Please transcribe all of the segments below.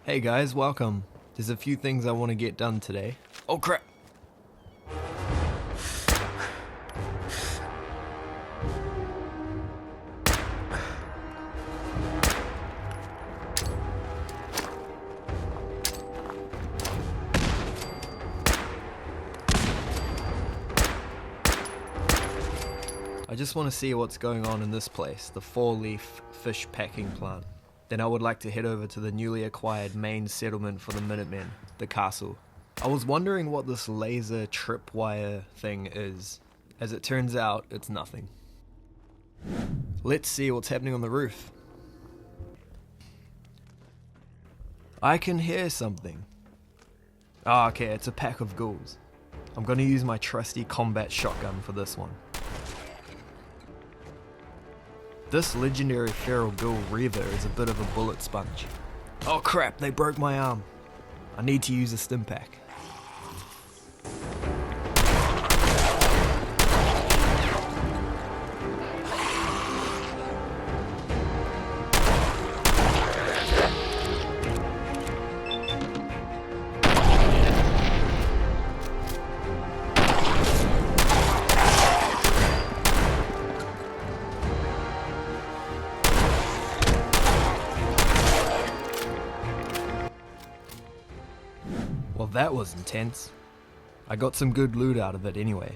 Hey guys, welcome. There's a few things I want to get done today. Oh crap! I just want to see what's going on in this place, the 4-leaf fish packing plant. Then I would like to head over to the newly acquired main settlement for the Minutemen, the castle. I was wondering what this laser tripwire thing is. As it turns out, it's nothing. Let's see what's happening on the roof. I can hear something. Ah, okay, it's a pack of ghouls. I'm gonna use my trusty combat shotgun for this one. This legendary feral ghoul Reaver is a bit of a bullet sponge. Oh crap, they broke my arm. I need to use a stim pack. Well, that was intense. I got some good loot out of it anyway.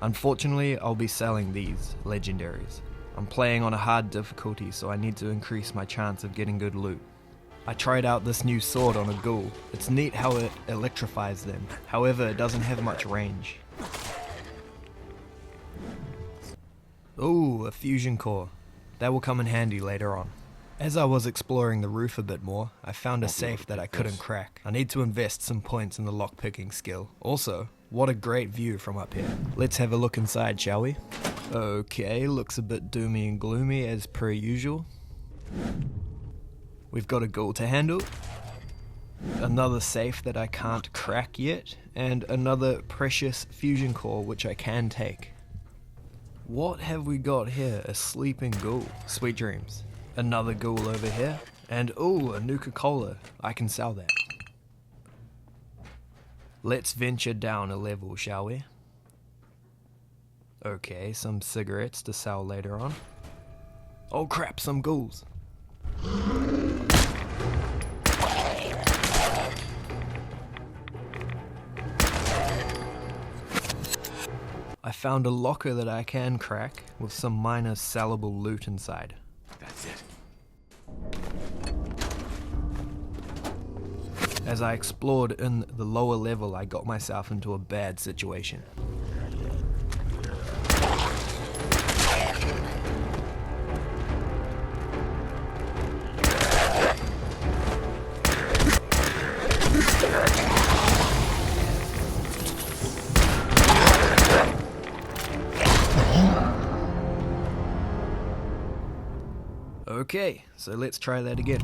Unfortunately, I'll be selling these legendaries. I'm playing on a hard difficulty, so I need to increase my chance of getting good loot. I tried out this new sword on a ghoul. It's neat how it electrifies them. However, it doesn't have much range. Ooh, a fusion core. That will come in handy later on. As I was exploring the roof a bit more, I found a safe that I couldn't crack. I need to invest some points in the lockpicking skill. Also, what a great view from up here. Let's have a look inside, shall we? Okay, looks a bit doomy and gloomy as per usual. We've got a ghoul to handle, another safe that I can't crack yet, and another precious fusion core which I can take. What have we got here? A sleeping ghoul. Sweet dreams. Another ghoul over here, and ooh, a Nuka-Cola. I can sell that. Let's venture down a level, shall we? Okay, some cigarettes to sell later on. Oh crap, some ghouls. I found a locker that I can crack with some minor sellable loot inside. That's it. As I explored in the lower level, I got myself into a bad situation. Okay, so let's try that again.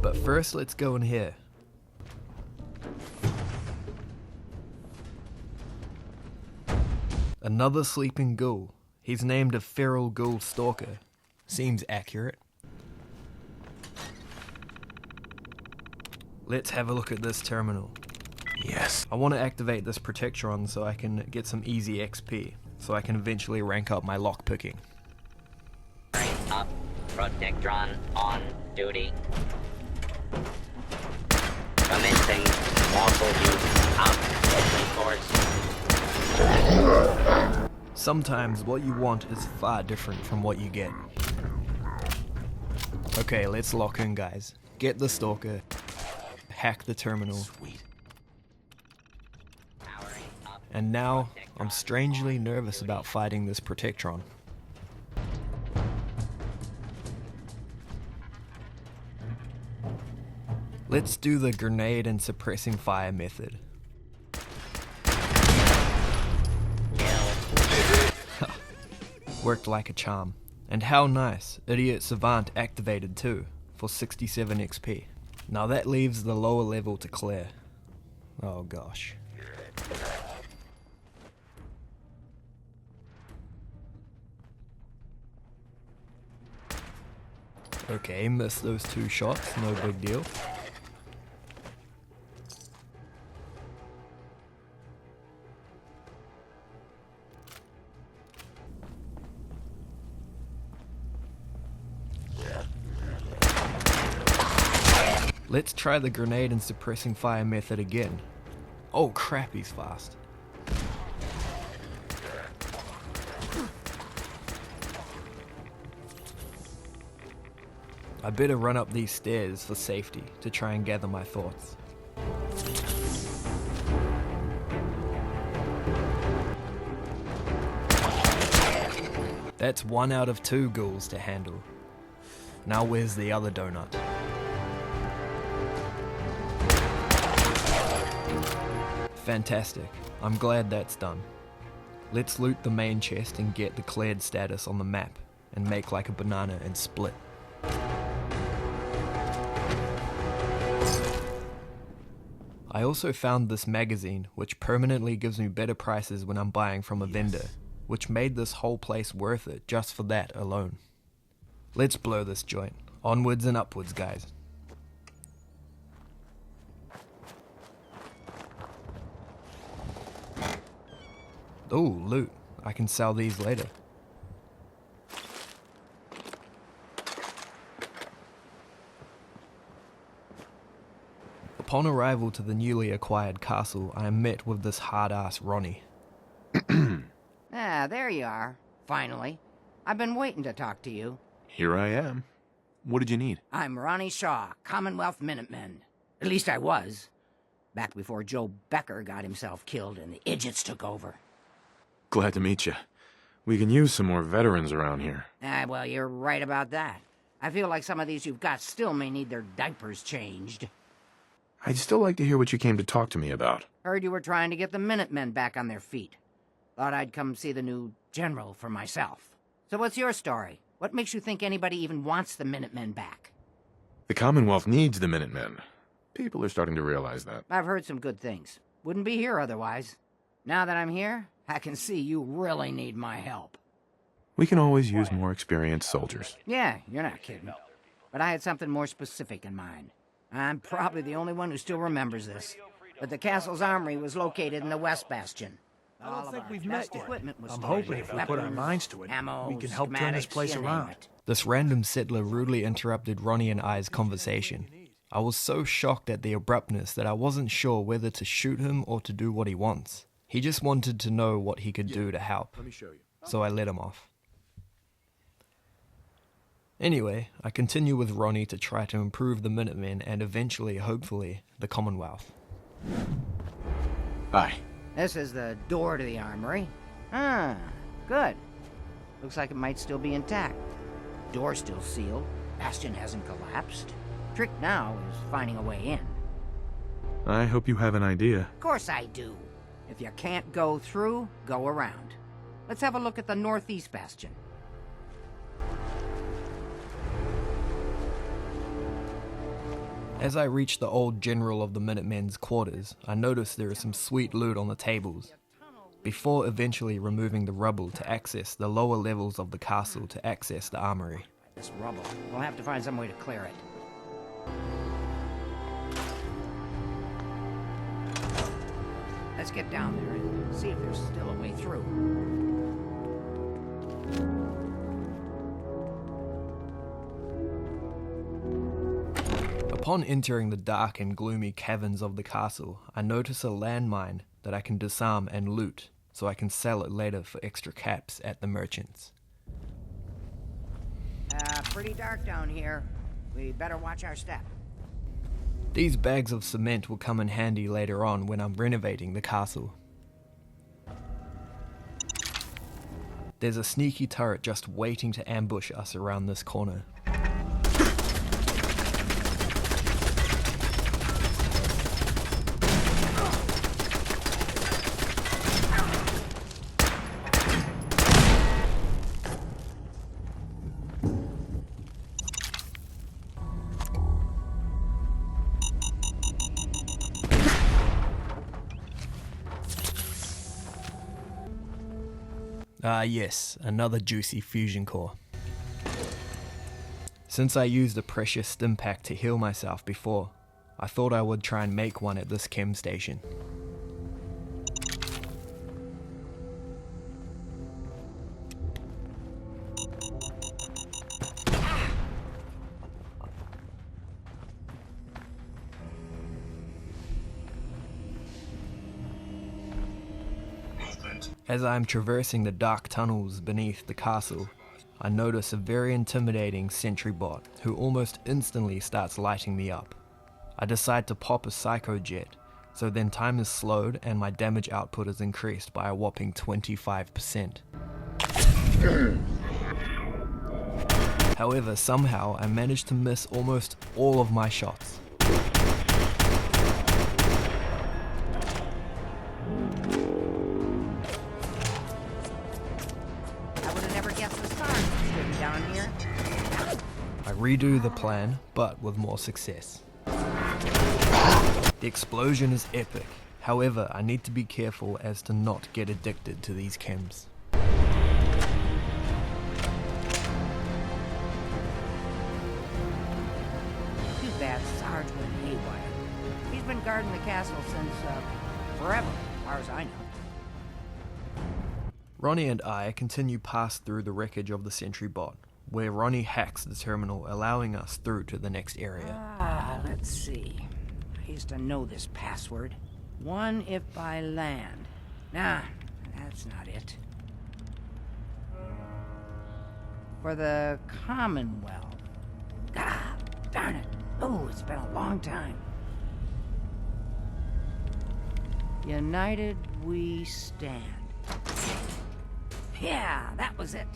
But first, let's go in here. Another sleeping ghoul. He's named a feral ghoul stalker. Seems accurate. Let's have a look at this terminal. Yes. I want to activate this Protectron so I can get some easy XP, so I can eventually rank up my lockpicking. Up, Protectron on duty. Commencing lawful use of force. Sometimes what you want is far different from what you get. Okay, let's lock in, guys. Get the stalker, hack the terminal, Sweet. and now I'm strangely nervous about fighting this Protectron. Let's do the grenade and suppressing fire method. Worked like a charm. And how nice, Idiot Savant activated too, for 67 XP. Now that leaves the lower level to clear. Oh gosh. Okay, missed those 2 shots, no big deal. Let's try the grenade and suppressing fire method again. Oh crap, he's fast. I better run up these stairs for safety to try and gather my thoughts. That's 1 out of 2 ghouls to handle. Now where's the other donut? Fantastic. I'm glad that's done. Let's loot the main chest and get the cleared status on the map and make like a banana and split. I also found this magazine which permanently gives me better prices when I'm buying from a vendor, which made this whole place worth it just for that alone. Let's blow this joint. Onwards and upwards, guys. Ooh, loot. I can sell these later. Upon arrival to the newly acquired castle, I am met with this hard-ass Ronnie. Ah, there you are. Finally. I've been waiting to talk to you. Here I am. What did you need? I'm Ronnie Shaw, Commonwealth Minutemen. At least I was. Back before Joe Becker got himself killed and the idiots took over. Glad to meet you. We can use some more veterans around here. Ah, well, you're right about that. I feel like some of these you've got still may need their diapers changed. I'd still like to hear what you came to talk to me about. Heard you were trying to get the Minutemen back on their feet. Thought I'd come see the new general for myself. So what's your story? What makes you think anybody even wants the Minutemen back? The Commonwealth needs the Minutemen. People are starting to realize that. I've heard some good things. Wouldn't be here otherwise. Now that I'm here, I can see you really need my help. We can always use more experienced soldiers. Yeah, you're not kidding. But I had something more specific in mind. I'm probably the only one who still remembers this. But the castle's armory was located in the West Bastion. I don't think we've met yet. I'm I'm hoping if we put our minds to it, we can help turn this place around. This random settler rudely interrupted Ronnie and I's conversation. I was so shocked at the abruptness that I wasn't sure whether to shoot him or to do what he wants. He just wanted to know what he could do to help, so I let him off. Anyway, I continue with Ronnie to try to improve the Minutemen and eventually, hopefully, the Commonwealth. Hi. This is the door to the armory. Ah, good. Looks like it might still be intact. Door's still sealed. Bastion hasn't collapsed. Trick now is finding a way in. I hope you have an idea. Of course I do. If you can't go through, go around. Let's have a look at the northeast bastion. As I reach the old general of the Minutemen's quarters, I notice there is some sweet loot on the tables, before eventually removing the rubble to access the lower levels of the castle to access the armory. This rubble. We'll have to find some way to clear it. Let's get down there and see if there's still a way through. Upon entering the dark and gloomy caverns of the castle, I notice a landmine that I can disarm and loot, so I can sell it later for extra caps at the merchants. Pretty dark down here. We better watch our step. These bags of cement will come in handy later on when I'm renovating the castle. There's a sneaky turret just waiting to ambush us around this corner. Ah yes, another juicy fusion core. Since I used a precious stim pack to heal myself before, I thought I would try and make one at this chem station. As I am traversing the dark tunnels beneath the castle, I notice a very intimidating sentry bot who almost instantly starts lighting me up. I decide to pop a psycho jet, so then time is slowed and my damage output is increased by a whopping 25%. However, somehow I managed to miss almost all of my shots. I redo the plan, but with more success. The explosion is epic. However, I need to be careful as to not get addicted to these chems. Too bad Sarge went haywire. He's been guarding the castle since, forever, as far as I know. Ronnie and I continue past through the wreckage of the sentry bot, where Ronnie hacks the terminal, allowing us through to the next area. Let's see. I used to know this password. One if by land. Nah, that's not it. For the Commonwealth. Darn it. Oh, it's been a long time. United we stand. Yeah, that was it.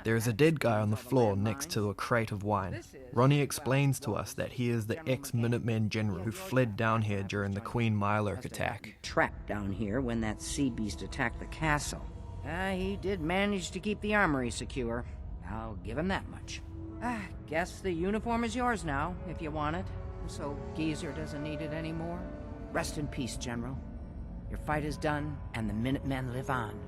There is a dead guy on the floor next to a crate of wine. Ronnie explains to us that he is the ex-Minutemen general who fled down here during the Queen Mylurk attack. Trapped down here when that sea beast attacked the castle. He did manage to keep the armory secure. I'll give him that much. Guess the uniform is yours now, if you want it. So Geezer doesn't need it anymore. Rest in peace, General. Your fight is done, and the Minutemen live on.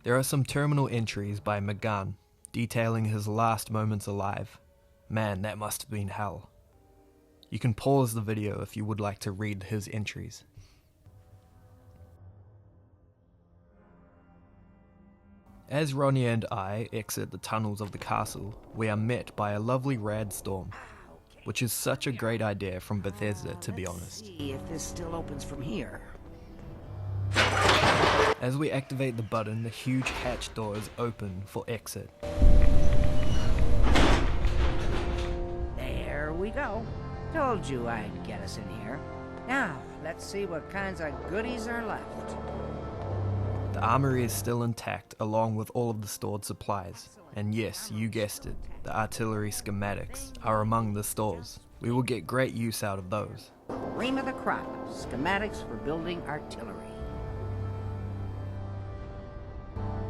There are some terminal entries by McGunn, detailing his last moments alive. Man, that must have been hell. You can pause the video if you would like to read his entries. As Ronnie and I exit the tunnels of the castle, we are met by a lovely rad storm, which is such a great idea from Bethesda, to be honest. Let's see if this still opens from here. As we activate the button, the huge hatch doors open for exit. There we go. Told you I'd get us in here. Now, let's see what kinds of goodies are left. The armory is still intact, along with all of the stored supplies. And yes, you guessed it, the artillery schematics are among the stores. We will get great use out of those. Cream of the crop. Schematics for building artillery.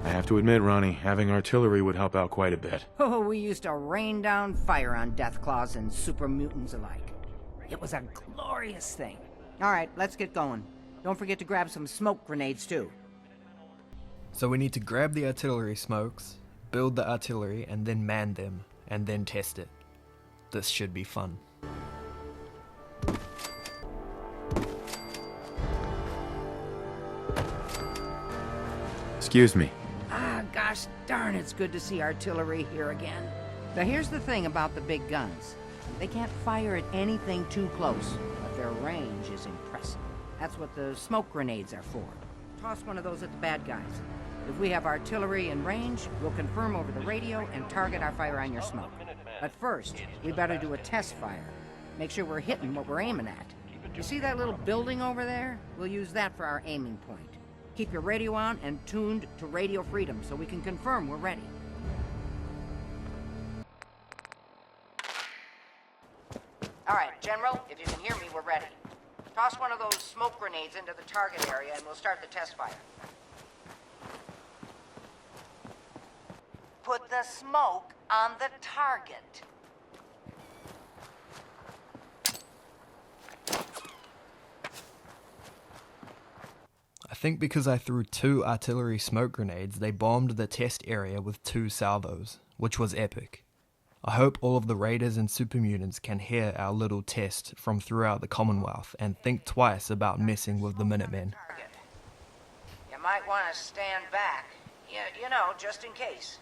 I have to admit, Ronnie, having artillery would help out quite a bit. Oh, we used to rain down fire on Deathclaws and super mutants alike. It was a glorious thing. All right, let's get going. Don't forget to grab some smoke grenades, too. So we need to grab the artillery smokes, build the artillery, and then man them, and then test it. This should be fun. Excuse me. Gosh darn, it's good to see artillery here again. Now here's the thing about the big guns. They can't fire at anything too close, but their range is impressive. That's what the smoke grenades are for. Toss one of those at the bad guys. If we have artillery in range, we'll confirm over the radio and target our fire on your smoke. But first, we better do a test fire. Make sure we're hitting what we're aiming at. You see that little building over there? We'll use that for our aiming point. Keep your radio on and tuned to Radio Freedom so we can confirm we're ready. All right, General, if you can hear me, we're ready. Toss one of those smoke grenades into the target area and we'll start the test fire. put the smoke on the target. I think because I threw 2 artillery smoke grenades, they bombed the test area with 2 salvos, which was epic. I hope all of the raiders and super mutants can hear our little test from throughout the Commonwealth and think twice about messing with the Minutemen. You might want to stand back, you know, just in case.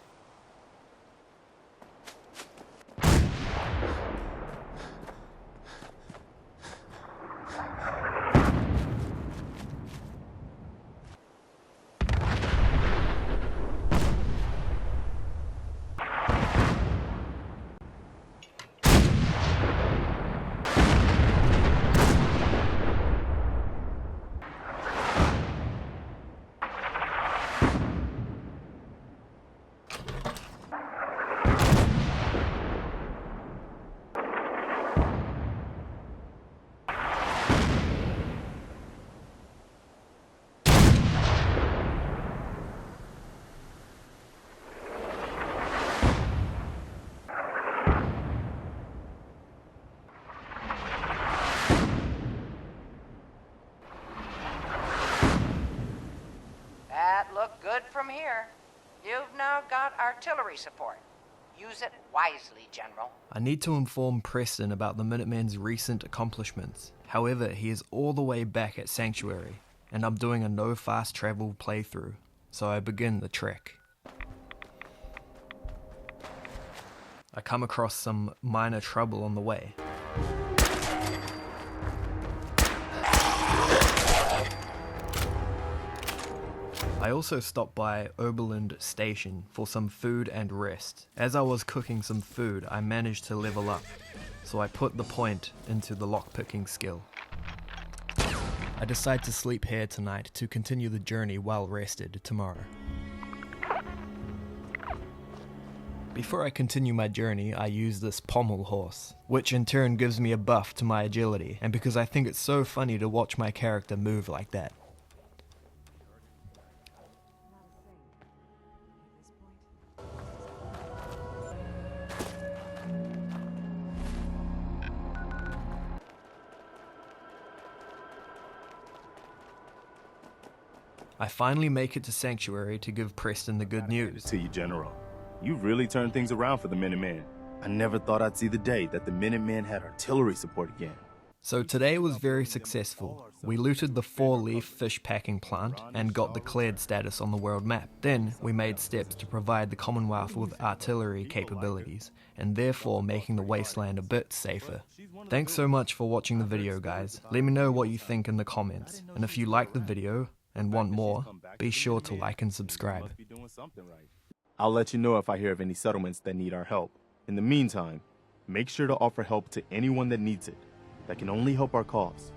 Look good from here. You've now got artillery support. Use it wisely, General. I need to inform Preston about the Minutemen's recent accomplishments. However, he is all the way back at Sanctuary, and I'm doing a no fast travel playthrough, so I begin the trek. I come across some minor trouble on the way. I also stopped by Oberlin Station for some food and rest. As I was cooking some food, I managed to level up, so I put the point into the lockpicking skill. I decide to sleep here tonight to continue the journey well rested tomorrow. Before I continue my journey, I use this pommel horse, which in turn gives me a buff to my agility, and because I think it's so funny to watch my character move like that. I finally make it to Sanctuary to give Preston the good news. To you, General. You've really turned things around for the Minutemen. I never thought I'd see the day that the Minutemen had artillery support again. So today was very successful. We looted the 4-leaf fish packing plant and got declared status on the world map. Then we made steps to provide the Commonwealth with artillery capabilities, and therefore making the wasteland a bit safer. Thanks so much for watching the video, guys. Let me know what you think in the comments, and if you like the video and want more, be sure to like and subscribe. I'll let you know if I hear of any settlements that need our help. In the meantime, make sure to offer help to anyone that needs it. That can only help our cause.